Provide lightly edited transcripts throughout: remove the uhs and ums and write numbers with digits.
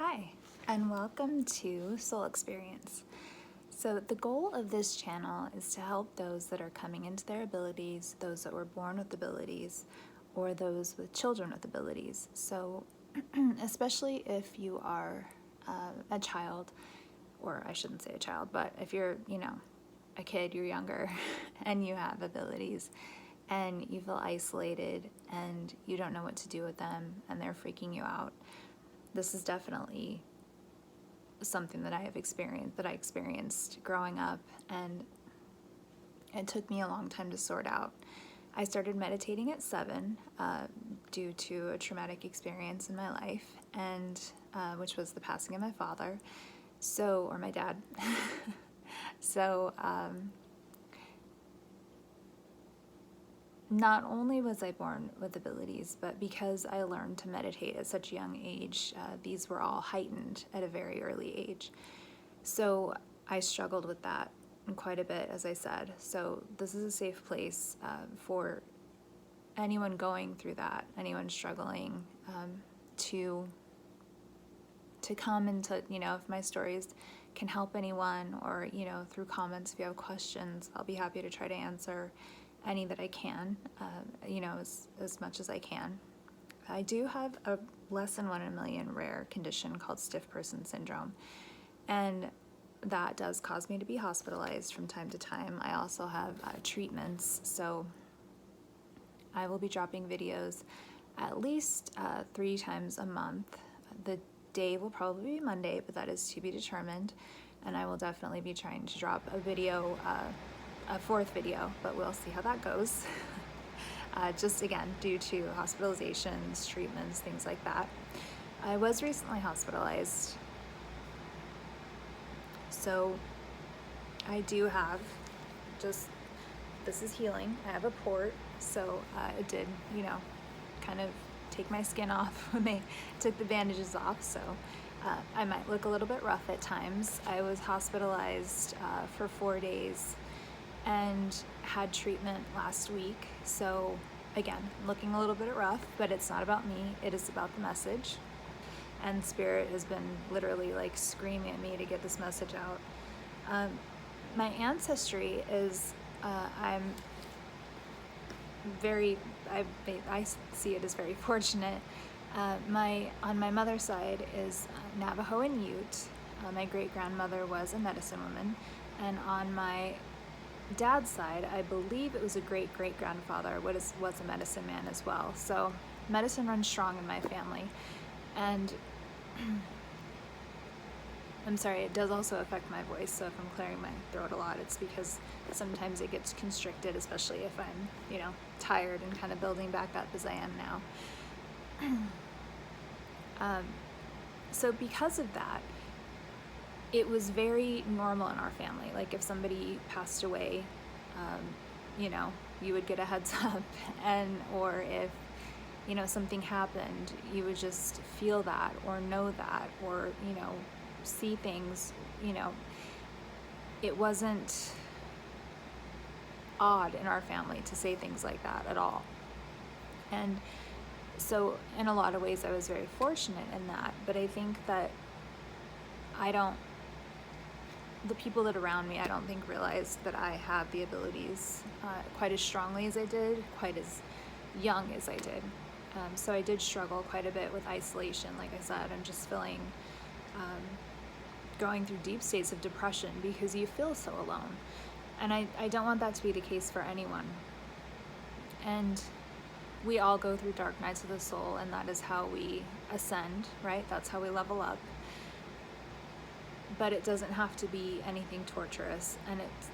Hi, and welcome to Soul Experience. So, the goal of this channel is to help those that are coming into their abilities, those that were born with abilities, or those with children with abilities. So, especially if you are a child, or I shouldn't say a child, but if you're, a kid, you're younger, and you have abilities, and you feel isolated, and you don't know what to do with them, and they're freaking you out. This is definitely something that I experienced growing up, and it took me a long time to sort out. I started meditating at 7 due to a traumatic experience in my life, and which was the passing of my father, or my dad. So not only was I born with abilities, but because I learned to meditate at such a young age, these were all heightened at a very early age. So I struggled with that quite a bit, as I said. So this is a safe place for anyone going through that, anyone struggling, to come and to, if my stories can help anyone, or, through comments, if you have questions, I'll be happy to try to answer any that I can, as much as I can. I do have a less than 1 in a million rare condition called stiff person syndrome, and that does cause me to be hospitalized from time to time. I also have treatments, so I will be dropping videos at least 3 times a month. The day will probably be Monday, but that is to be determined, and I will definitely be trying to drop a video, a 4th video, but we'll see how that goes. Just again, due to hospitalizations, treatments, things like that. I was recently hospitalized, so I do have this is healing. I have a port, so it did, kind of take my skin off when they took the bandages off, so I might look a little bit rough at times. I was hospitalized for 4 days and had treatment last week, so again, looking a little bit rough, but it's not about me, it is about the message. And Spirit has been literally like screaming at me to get this message out. My ancestry is, I see it as very fortunate. On my mother's side is Navajo and Ute. My great-grandmother was a medicine woman, and on my dad's side, I believe it was a great-great-grandfather was a medicine man as well. So medicine runs strong in my family, and I'm sorry, it does also affect my voice, so if I'm clearing my throat a lot, it's because sometimes it gets constricted, especially if I'm, tired and kind of building back up as I am now. So because of that, it was very normal in our family. Like if somebody passed away, you would get a heads up, or if, something happened, you would just feel that or know that, or, see things, it wasn't odd in our family to say things like that at all. And so in a lot of ways I was very fortunate in that, but I think that the people that are around me, I don't think realized that I have the abilities quite as strongly as I did, quite as young as I did. So I did struggle quite a bit with isolation, like I said, and just feeling, going through deep states of depression because you feel so alone. And I don't want that to be the case for anyone. And we all go through dark nights of the soul, and that is how we ascend, right? That's how we level up. But it doesn't have to be anything torturous. And it's,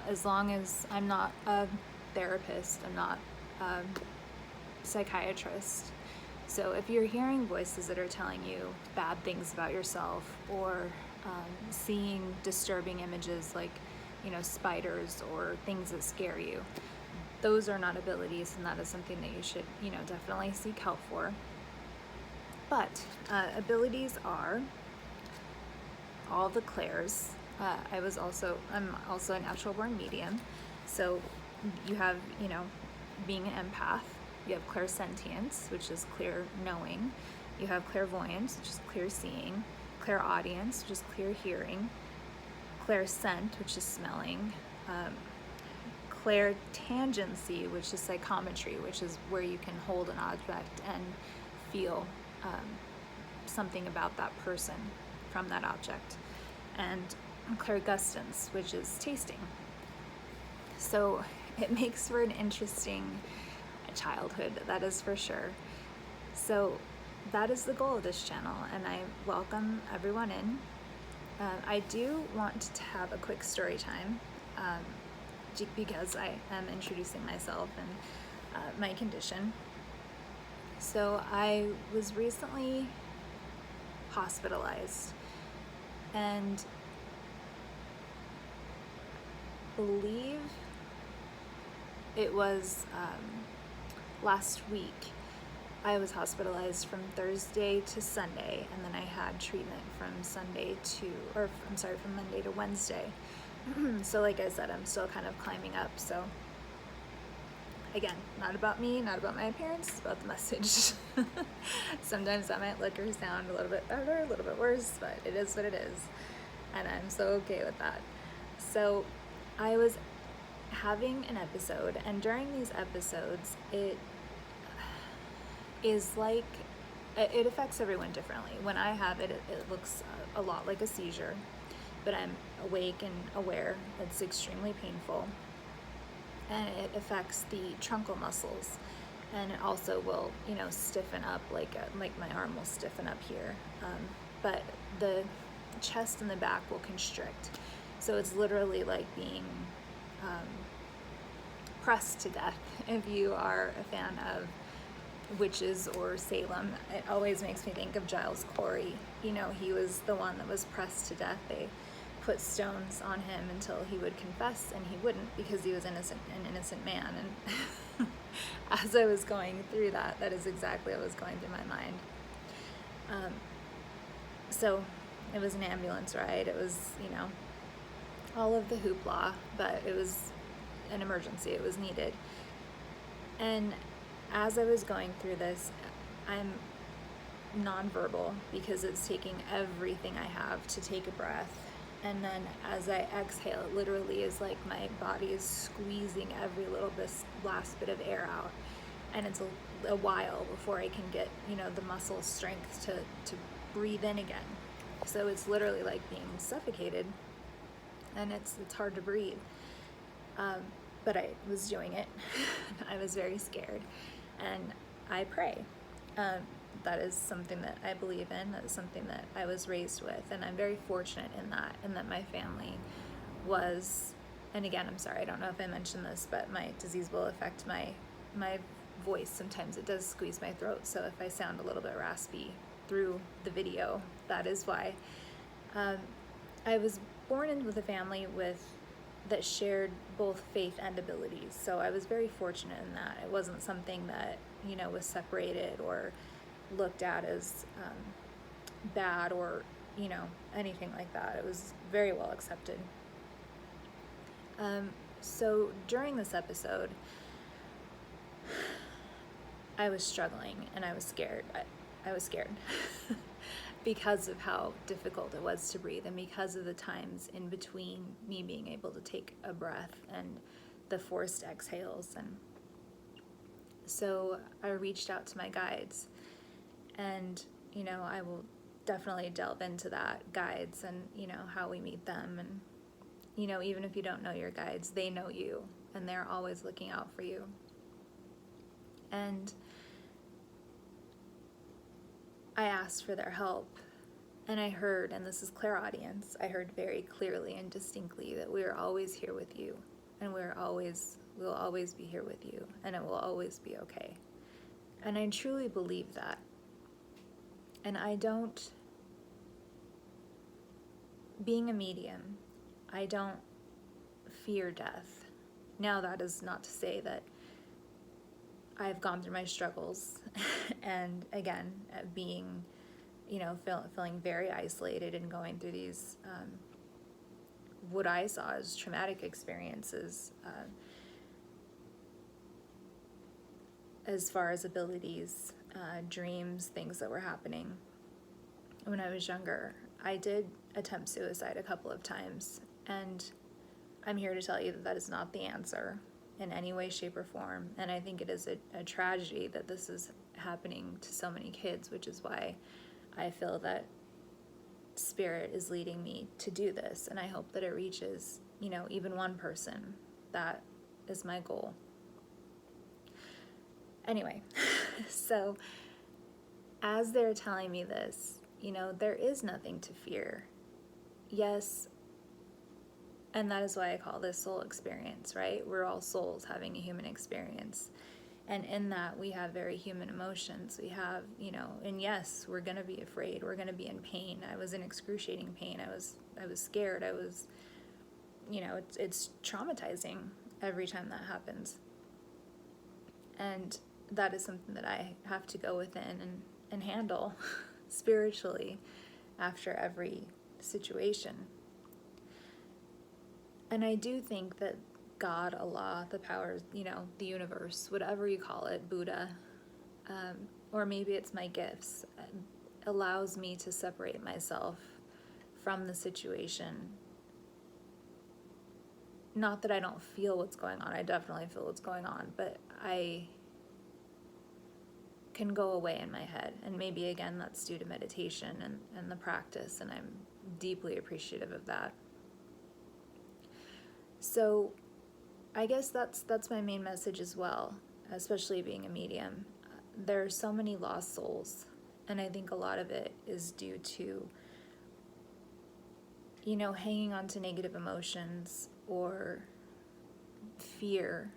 as long as I'm not a therapist, I'm not a psychiatrist. So if you're hearing voices that are telling you bad things about yourself, or seeing disturbing images like, spiders or things that scare you, those are not abilities, and that is something that you should, definitely seek help for. But abilities are all the clairs. I'm also a natural born medium. So you have, being an empath, you have clairsentience, which is clear knowing. You have clairvoyance, which is clear seeing, clairaudience, which is clear hearing, clairscent, which is smelling, clairtangency, which is psychometry, which is where you can hold an object and feel something about that person from that object, and clairgustance, which is tasting. So it makes for an interesting childhood, that is for sure. So that is the goal of this channel, and I welcome everyone in. I do want to have a quick story time, because I am introducing myself and my condition. So I was recently hospitalized, and believe it was last week. I was hospitalized from Thursday to Sunday, and then I had treatment from Monday to Wednesday. So like I said, I'm still kind of climbing up. So again, not about me, not about my appearance, it's about the message. Sometimes that might look or sound a little bit better, a little bit worse, but it is what it is. And I'm so okay with that. So I was having an episode, and during these episodes, it is like, it affects everyone differently. When I have it, it looks a lot like a seizure, but I'm awake and aware. It's extremely painful, and it affects the truncal muscles, and it also will, stiffen up, like my arm will stiffen up here, but the chest and the back will constrict. So it's literally like being pressed to death. If you are a fan of witches or Salem, it always makes me think of Giles Corey. He was the one that was pressed to death. They put stones on him until he would confess, and he wouldn't, because he was an innocent man. And as I was going through that is exactly what was going through my mind. So it was an ambulance ride. It was, all of the hoopla, but it was an emergency. It was needed. And as I was going through this, I'm nonverbal, because it's taking everything I have to take a breath. And then as I exhale, it literally is like my body is squeezing every little last bit of air out. And it's a while before I can get, the muscle strength to breathe in again. So it's literally like being suffocated, and it's hard to breathe. But I was doing it. I was very scared, and I pray. That is something that I believe in. That is something that I was raised with, and I'm very fortunate in that my family was. And again, I'm sorry, I don't know if I mentioned this, but my disease will affect my voice. Sometimes it does squeeze my throat, so if I sound a little bit raspy through the video, that is why. I was born in with a family that shared both faith and abilities, so I was very fortunate in that. It wasn't something that was separated or looked at as bad or anything like that. It was very well accepted. So during this episode, I was struggling, and I was scared. I was scared because of how difficult it was to breathe, and because of the times in between me being able to take a breath and the forced exhales. And so I reached out to my guides, and I will definitely delve into that, guides, and how we meet them. And even if you don't know your guides, they know you, and they're always looking out for you. And I asked for their help, and I heard, and this is clairaudience, I heard very clearly and distinctly that we are always here with you, and we'll always be here with you, and it will always be okay. And I truly believe that. And being a medium, I don't fear death. Now, that is not to say that I've gone through my struggles and again, being, feeling very isolated and going through these, what I saw as traumatic experiences, as far as abilities, dreams, things that were happening when I was younger. I did attempt suicide a couple of times, and I'm here to tell you that that is not the answer in any way, shape, or form. And I think it is a tragedy that this is happening to so many kids, which is why I feel that Spirit is leading me to do this. And I hope that it reaches, even one person. That is my goal. Anyway, so as they're telling me this, there is nothing to fear. Yes, and that is why I call this soul experience, right? We're all souls having a human experience. And in that, we have very human emotions. We have, and yes, we're going to be afraid. We're going to be in pain. I was in excruciating pain. I was scared. I was, it's traumatizing every time that happens. And that is something that I have to go within and handle spiritually after every situation. And I do think that God, Allah, the powers, the universe, whatever you call it, Buddha, or maybe it's my gifts, allows me to separate myself from the situation. Not that I don't feel what's going on, I definitely feel what's going on, but I can go away in my head. And maybe again, that's due to meditation and the practice, and I'm deeply appreciative of that. So I guess that's my main message as well, especially being a medium. There are so many lost souls, and I think a lot of it is due to, hanging on to negative emotions or fear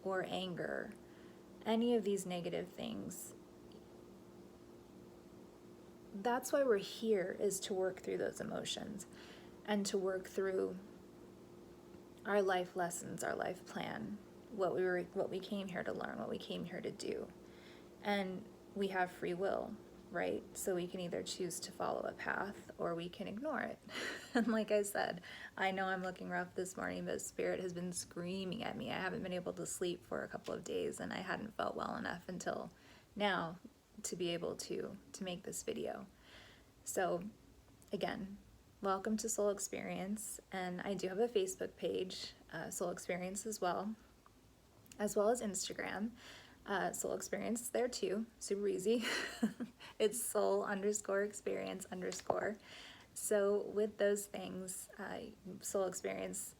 or anger, any of these negative things. That's why we're here, is to work through those emotions and to work through our life lessons, our life plan, what we came here to learn, what we came here to do. And we have free will, right? So we can either choose to follow a path or we can ignore it. And like I said, I know I'm looking rough this morning, but Spirit has been screaming at me. I haven't been able to sleep for a couple of days, and I hadn't felt well enough until now to be able to make this video. So again, welcome to Soul Experience, and I do have a Facebook page, Soul Experience as well as Instagram. Soul Experience there too, super easy. It's soul_experience_. So with those things, Soul Experience,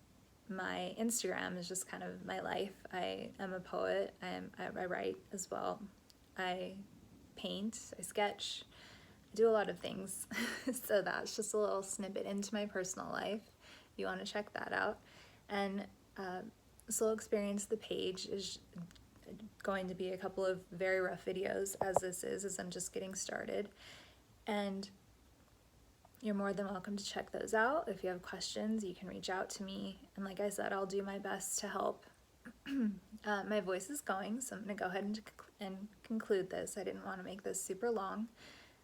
my Instagram is just kind of my life. I am a poet, I write as well, I paint, I sketch, do a lot of things. So that's just a little snippet into my personal life. You want to check that out. And Soul Experience, the page, is going to be a couple of very rough videos, as I'm just getting started. And you're more than welcome to check those out. If you have questions, you can reach out to me. And like I said, I'll do my best to help. My voice is going, so I'm going to go ahead and conclude this. I didn't want to make this super long.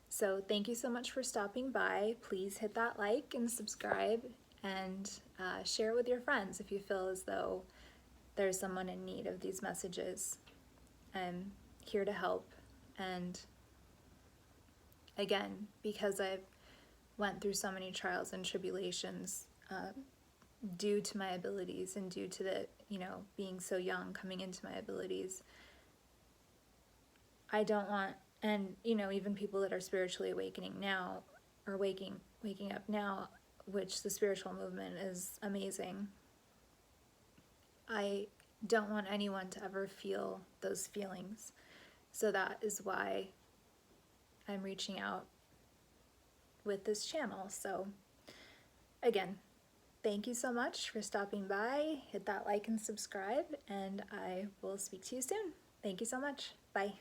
So thank you so much for stopping by. Please hit that like and subscribe, and share it with your friends if you feel as though there's someone in need of these messages. I'm here to help. And again, because I've went through so many trials and tribulations, due to my abilities and due to the, being so young, coming into my abilities, I don't want, and even people that are spiritually awakening now, or waking up now, which the spiritual movement is amazing, I don't want anyone to ever feel those feelings. So that is why I'm reaching out with this channel. So again, thank you so much for stopping by. Hit that like and subscribe, and I will speak to you soon. Thank you so much. Bye.